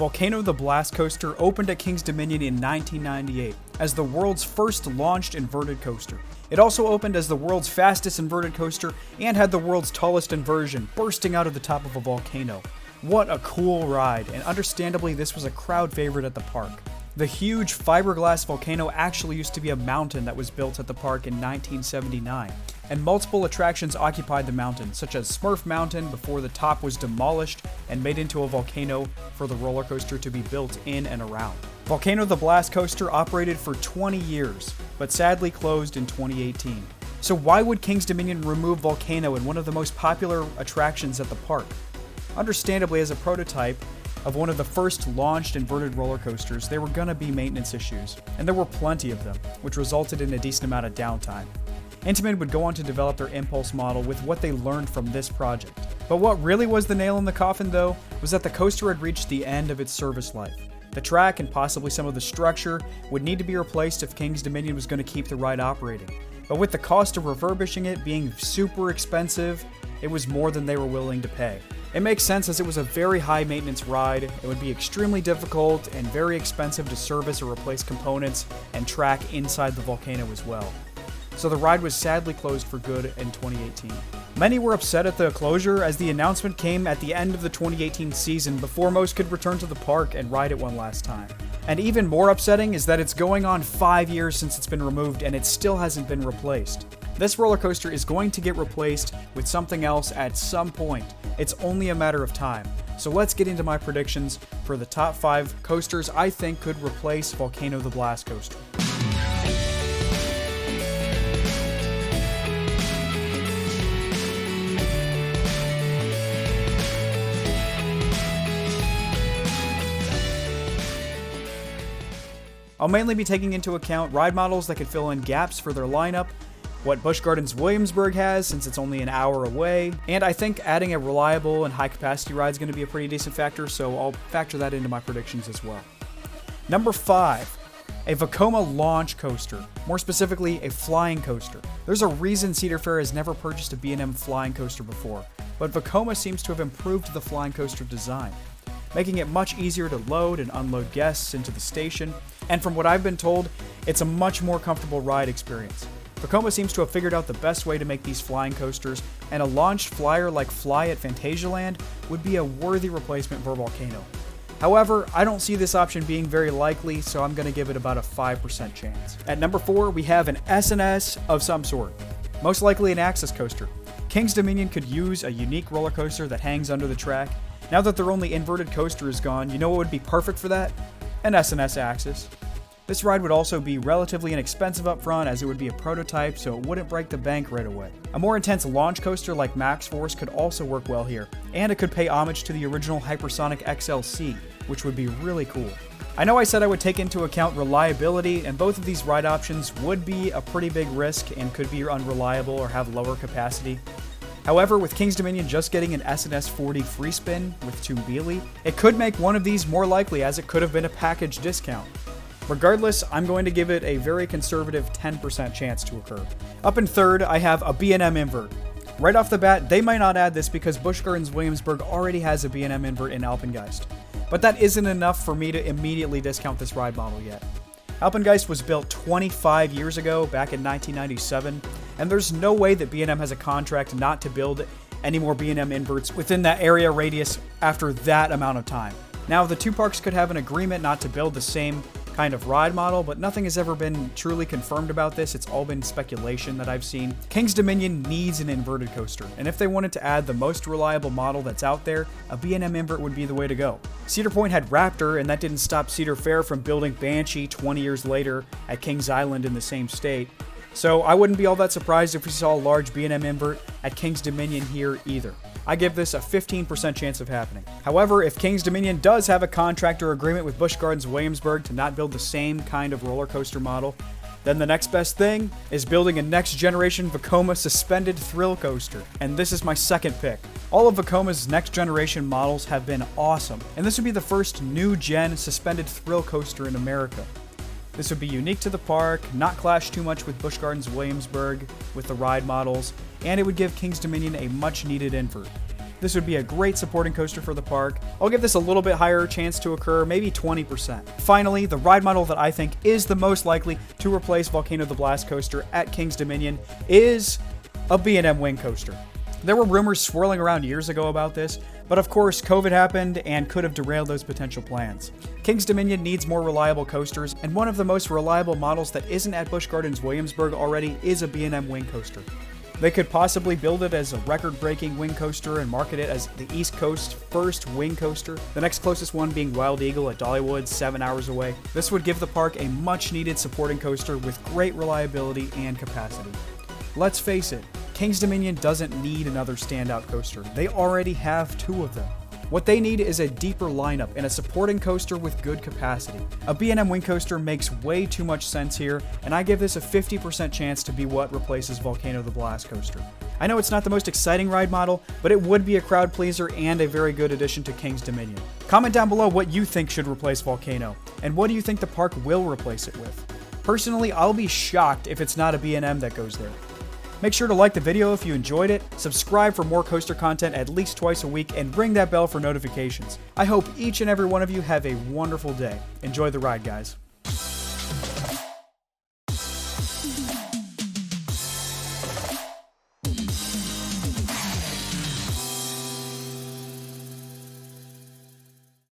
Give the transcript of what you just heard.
Volcano the Blast Coaster opened at King's Dominion in 1998 as the world's first launched inverted coaster. It also opened as the world's fastest inverted coaster and had the world's tallest inversion, bursting out of the top of a volcano. What a cool ride, and understandably this was a crowd favorite at the park. The huge fiberglass volcano actually used to be a mountain that was built at the park in 1979, and multiple attractions occupied the mountain, such as Smurf Mountain before the top was demolished and made into a volcano for the roller coaster to be built in and around. Volcano the Blast Coaster operated for 20 years, but sadly closed in 2018. So why would King's Dominion remove Volcano in one of the most popular attractions at the park? Understandably, as a prototype of one of the first launched inverted roller coasters, there were gonna be maintenance issues, and there were plenty of them, which resulted in a decent amount of downtime. Intamin would go on to develop their Impulse model with what they learned from this project. But what really was the nail in the coffin, though, was that the coaster had reached the end of its service life. The track and possibly some of the structure would need to be replaced if King's Dominion was going to keep the ride operating. But with the cost of refurbishing it being super expensive, it was more than they were willing to pay. It makes sense as it was a very high maintenance ride. It would be extremely difficult and very expensive to service or replace components and track inside the volcano as well. So the ride was sadly closed for good in 2018. Many were upset at the closure as the announcement came at the end of the 2018 season before most could return to the park and ride it one last time. And even more upsetting is that it's going on 5 years since it's been removed and it still hasn't been replaced. This roller coaster is going to get replaced with something else at some point. It's only a matter of time. So let's get into my predictions for the top 5 coasters I think could replace Volcano the Blast Coaster. I'll mainly be taking into account ride models that could fill in gaps for their lineup, what Busch Gardens Williamsburg has since it's only an hour away, and I think adding a reliable and high capacity ride is going to be a pretty decent factor, so I'll factor that into my predictions as well. Number 5, a Vekoma launch coaster, more specifically a flying coaster. There's a reason Cedar Fair has never purchased a B&M flying coaster before, but Vekoma seems to have improved the flying coaster design, making it much easier to load and unload guests into the station, and from what I've been told, it's a much more comfortable ride experience. Vekoma seems to have figured out the best way to make these flying coasters, and a launched flyer like Fly at Phantasialand would be a worthy replacement for Volcano. However, I don't see this option being very likely, so I'm going to give it about a 5% chance. At number 4, we have an S&S of some sort, most likely an Access coaster. King's Dominion could use a unique roller coaster that hangs under the track. Now that their only inverted coaster is gone, you know what would be perfect for that? An S&S Access. This ride would also be relatively inexpensive up front as it would be a prototype, so it wouldn't break the bank right away. A more intense launch coaster like Max Force could also work well here, and it could pay homage to the original Hypersonic XLC, which would be really cool. I know I said I would take into account reliability, and both of these ride options would be a pretty big risk and could be unreliable or have lower capacity. However, with King's Dominion just getting an S&S 40 free spin with Tumbili, it could make one of these more likely as it could have been a package discount. Regardless, I'm going to give it a very conservative 10% chance to occur. Up in third, I have a B&M invert. Right off the bat, they might not add this because Busch Gardens Williamsburg already has a B&M invert in Alpengeist. But that isn't enough for me to immediately discount this ride model yet. Alpengeist was built 25 years ago, back in 1997, and there's no way that B&M has a contract not to build any more B&M inverts within that area radius after that amount of time. Now, the two parks could have an agreement not to build the same kind of ride model, but nothing has ever been truly confirmed about this. It's all been speculation that I've seen. King's Dominion needs an inverted coaster, and if they wanted to add the most reliable model that's out there, a B&M invert would be the way to go. Cedar Point had Raptor, and that didn't stop Cedar Fair from building Banshee 20 years later at Kings Island in the same state. So I wouldn't be all that surprised if we saw a large B&M invert at King's Dominion here either. I give this a 15% chance of happening. However, if King's Dominion does have a contract or agreement with Busch Gardens Williamsburg to not build the same kind of roller coaster model, then the next best thing is building a next generation Vekoma suspended thrill coaster. And this is my second pick. All of Vekoma's next generation models have been awesome, and this would be the first new gen suspended thrill coaster in America. This would be unique to the park, not clash too much with Busch Gardens Williamsburg with the ride models, and it would give King's Dominion a much needed invert. This would be a great supporting coaster for the park. I'll give this a little bit higher chance to occur, maybe 20%. Finally, the ride model that I think is the most likely to replace Volcano the Blast Coaster at King's Dominion is a B&M Wing Coaster. There were rumors swirling around years ago about this, but of course COVID happened and could have derailed those potential plans. King's Dominion needs more reliable coasters, and one of the most reliable models that isn't at Busch Gardens Williamsburg already is a B&M Wing Coaster. They could possibly build it as a record-breaking wing coaster and market it as the East Coast's first wing coaster, the next closest one being Wild Eagle at Dollywood, 7 hours away. This would give the park a much-needed supporting coaster with great reliability and capacity. Let's face it, King's Dominion doesn't need another standout coaster. They already have 2 of them. What they need is a deeper lineup and a supporting coaster with good capacity. A B&M Wing Coaster makes way too much sense here, and I give this a 50% chance to be what replaces Volcano the Blast Coaster. I know it's not the most exciting ride model, but it would be a crowd pleaser and a very good addition to King's Dominion. Comment down below what you think should replace Volcano, and what do you think the park will replace it with? Personally, I'll be shocked if it's not a B&M that goes there. Make sure to like the video if you enjoyed it, subscribe for more coaster content at least twice a week, and ring that bell for notifications. I hope each and every one of you have a wonderful day. Enjoy the ride, guys.